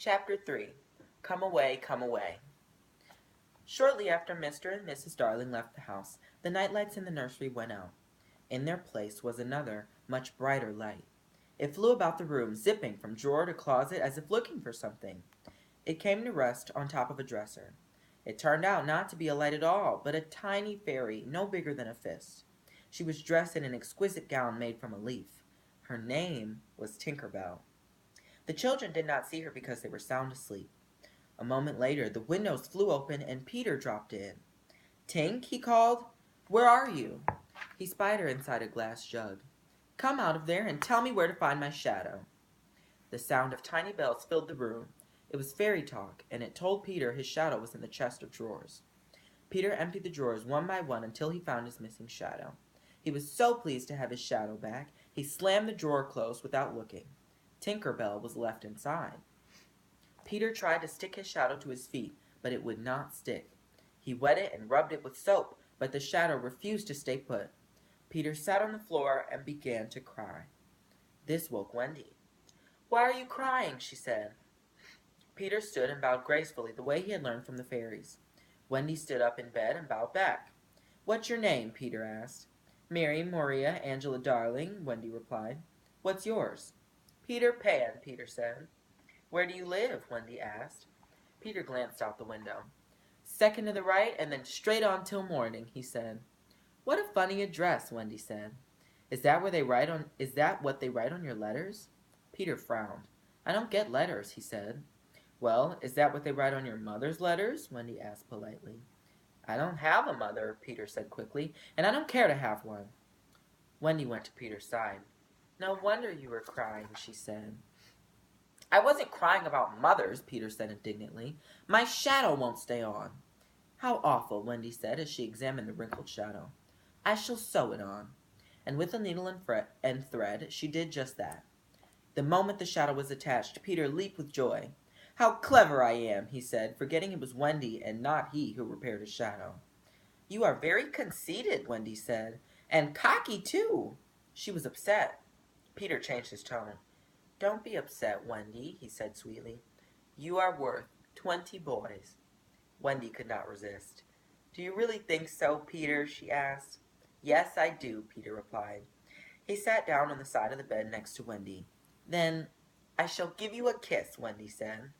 Chapter 3. Come away, come away. Shortly after Mr. and Mrs. Darling left the house, the night lights in the nursery went out. In their place was another, much brighter light. It flew about the room, zipping from drawer to closet as if looking for something. It came to rest on top of a dresser. It turned out not to be a light at all, but a tiny fairy, no bigger than a fist. She was dressed in an exquisite gown made from a leaf. Her name was Tinker Bell. The children did not see her because they were sound asleep. A moment later, the windows flew open and Peter dropped in. "Tink," he called, "where are you?" He spied her inside a glass jug. "Come out of there and tell me where to find my shadow." The sound of tiny bells filled the room. It was fairy talk, and it told Peter his shadow was in the chest of drawers. Peter emptied the drawers one by one until he found his missing shadow. He was so pleased to have his shadow back, he slammed the drawer closed without looking. Tinker Bell was left inside. Peter tried to stick his shadow to his feet, but it would not stick. He wet it and rubbed it with soap, but the shadow refused to stay put. Peter sat on the floor and began to cry. This woke Wendy. "Why are you crying?" she said. Peter stood and bowed gracefully the way he had learned from the fairies. Wendy stood up in bed and bowed back. "What's your name?" Peter asked. "Mary Maria Angela Darling," Wendy replied. "What's yours?" "Peter Pan," Peter said. "Where do you live?" Wendy asked. Peter glanced out the window. "Second to the right and then straight on till morning," he said. "What a funny address," Wendy said. Is that what they write on your letters?" Peter frowned. "I don't get letters," he said. "Well, is that what they write on your mother's letters?" Wendy asked politely. "I don't have a mother," Peter said quickly, "and I don't care to have one." Wendy went to Peter's side. "No wonder you were crying," she said. "I wasn't crying about mothers," Peter said indignantly. "My shadow won't stay on." "How awful," Wendy said as she examined the wrinkled shadow. "I shall sew it on." And with a needle and thread, she did just that. The moment the shadow was attached, Peter leaped with joy. "How clever I am," he said, forgetting it was Wendy and not he who repaired his shadow. "You are very conceited," Wendy said, "and cocky, too." She was upset. Peter changed his tone. "Don't be upset, Wendy," he said sweetly. "You are worth 20 boys." Wendy could not resist. "Do you really think so, Peter?" she asked. "Yes, I do," Peter replied. He sat down on the side of the bed next to Wendy. "Then I shall give you a kiss," Wendy said.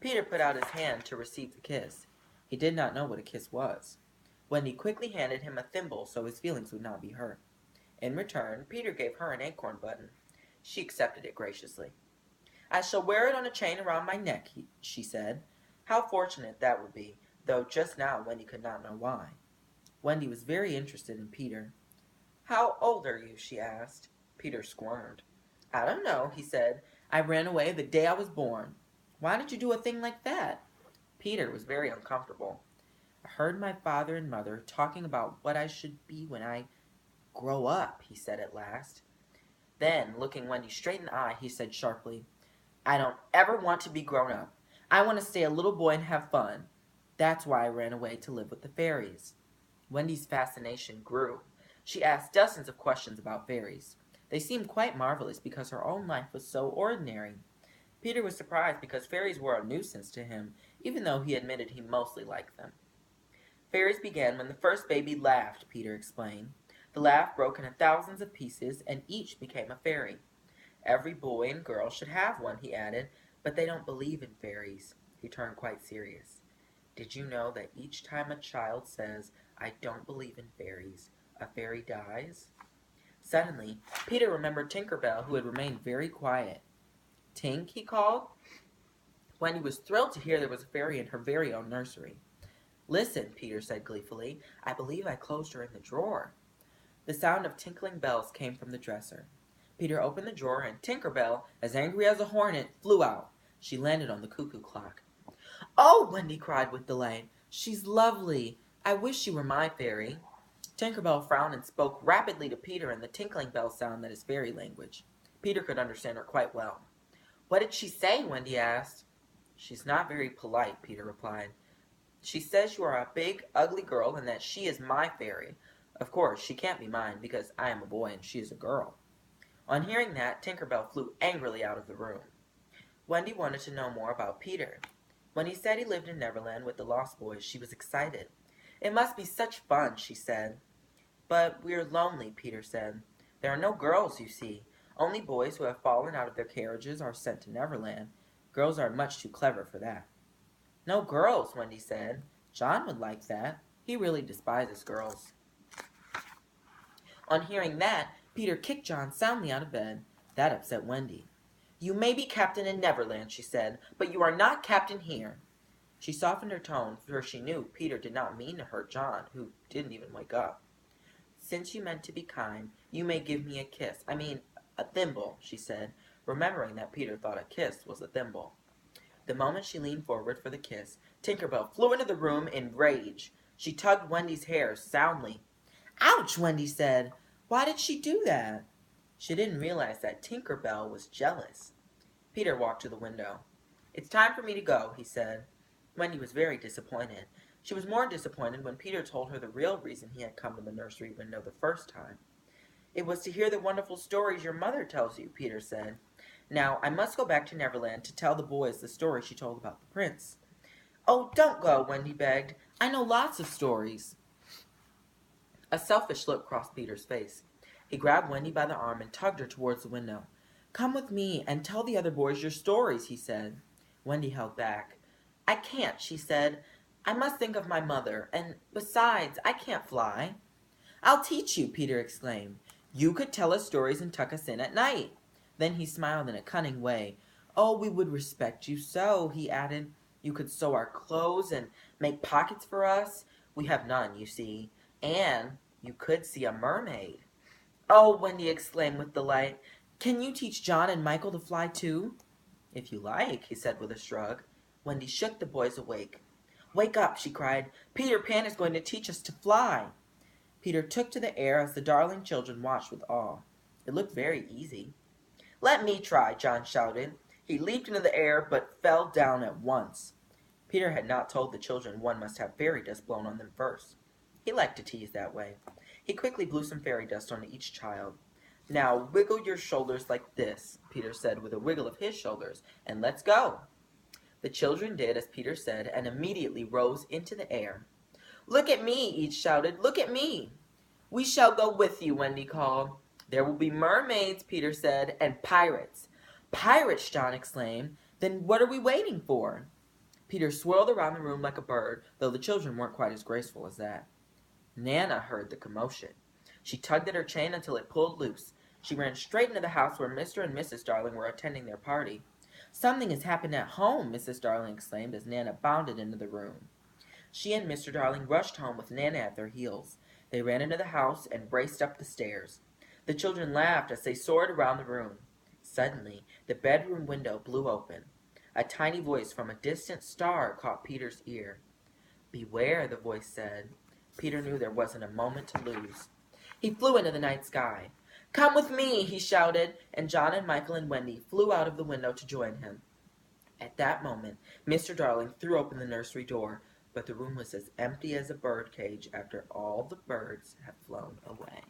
Peter put out his hand to receive the kiss. He did not know what a kiss was. Wendy quickly handed him a thimble so his feelings would not be hurt. In return, Peter gave her an acorn button. She accepted it graciously. "I shall wear it on a chain around my neck," she said. How fortunate that would be, though just now Wendy could not know why. Wendy was very interested in Peter. "How old are you?" she asked. Peter squirmed. "I don't know," he said. "I ran away the day I was born." "Why did you do a thing like that?" Peter was very uncomfortable. "I heard my father and mother talking about what I should be when I grow up," he said at last. Then, looking Wendy straight in the eye, he said sharply, "I don't ever want to be grown up. I want to stay a little boy and have fun. That's why I ran away to live with the fairies." Wendy's fascination grew. She asked dozens of questions about fairies. They seemed quite marvelous because her own life was so ordinary. Peter was surprised because fairies were a nuisance to him, even though he admitted he mostly liked them. "Fairies began when the first baby laughed," Peter explained. "The laugh broke into thousands of pieces, and each became a fairy. Every boy and girl should have one," he added, "but they don't believe in fairies." He turned quite serious. "Did you know that each time a child says, 'I don't believe in fairies,' a fairy dies?" Suddenly, Peter remembered Tinker Bell, who had remained very quiet. "Tink," he called. Wendy was thrilled to hear there was a fairy in her very own nursery. "Listen," Peter said gleefully. "I believe I closed her in the drawer." The sound of tinkling bells came from the dresser. Peter opened the drawer, and Tinker Bell, as angry as a hornet, flew out. She landed on the cuckoo clock. "Oh!" Wendy cried with delight. "She's lovely. I wish she were my fairy." Tinker Bell frowned and spoke rapidly to Peter in the tinkling bell sound that is fairy language. Peter could understand her quite well. "What did she say?" Wendy asked. "She's not very polite," Peter replied. "She says you are a big, ugly girl and that she is my fairy. Of course, she can't be mine because I am a boy and she is a girl." On hearing that, Tinker Bell flew angrily out of the room. Wendy wanted to know more about Peter. When he said he lived in Neverland with the Lost Boys, she was excited. It must be such fun, she said. But we're lonely, Peter said. There are no girls, you see. Only boys who have fallen out of their carriages are sent to Neverland. Girls are much too clever for that. No girls, Wendy said. John would like that. He really despises girls. On hearing that, Peter kicked John soundly out of bed. That upset Wendy. You may be captain in Neverland, she said, but you are not captain here. She softened her tone, for she knew Peter did not mean to hurt John, who didn't even wake up. Since you meant to be kind, you may give me a kiss. I mean, a thimble, she said, remembering that Peter thought a kiss was a thimble. The moment she leaned forward for the kiss, Tinker Bell flew into the room in rage. She tugged Wendy's hair soundly. Ouch, Wendy said. Why did she do that? She didn't realize that Tinker Bell was jealous. Peter walked to the window. It's time for me to go, he said. Wendy was very disappointed. She was more disappointed when Peter told her the real reason he had come to the nursery window the first time. It was to hear the wonderful stories your mother tells you, Peter said. Now, I must go back to Neverland to tell the boys the story she told about the prince. Oh, don't go, Wendy begged. I know lots of stories. A selfish look crossed Peter's face. He grabbed Wendy by the arm and tugged her towards the window. Come with me and tell the other boys your stories, he said. Wendy held back. I can't, she said. I must think of my mother, and besides, I can't fly. I'll teach you, Peter exclaimed. You could tell us stories and tuck us in at night. Then he smiled in a cunning way. Oh, we would respect you so, he added. You could sew our clothes and make pockets for us. We have none, you see. And you could see a mermaid. Oh, Wendy exclaimed with delight. Can you teach John and Michael to fly too? If you like, he said with a shrug. Wendy shook the boys awake. Wake up, she cried. Peter Pan is going to teach us to fly. Peter took to the air as the darling children watched with awe. It looked very easy. Let me try, John shouted. He leaped into the air, but fell down at once. Peter had not told the children one must have fairy dust blown on them first. He liked to tease that way. He quickly blew some fairy dust on each child. Now wiggle your shoulders like this, Peter said with a wiggle of his shoulders, and let's go. The children did as Peter said, and immediately rose into the air. Look at me, each shouted. Look at me. We shall go with you, Wendy called. There will be mermaids, Peter said, and pirates. Pirates, John exclaimed. Then what are we waiting for? Peter swirled around the room like a bird, though the children weren't quite as graceful as that. Nana heard the commotion. She tugged at her chain until it pulled loose. She ran straight into the house where Mr. and Mrs. Darling were attending their party. Something has happened at home, Mrs. Darling exclaimed as Nana bounded into the room. She and Mr. Darling rushed home with Nana at their heels. They ran into the house and raced up the stairs. The children laughed as they soared around the room. Suddenly, the bedroom window blew open. A tiny voice from a distant star caught Peter's ear. Beware, the voice said. Peter knew there wasn't a moment to lose. He flew into the night sky. Come with me, he shouted, and John and Michael and Wendy flew out of the window to join him. At that moment, Mr. Darling threw open the nursery door, but the room was as empty as a bird cage after all the birds had flown away.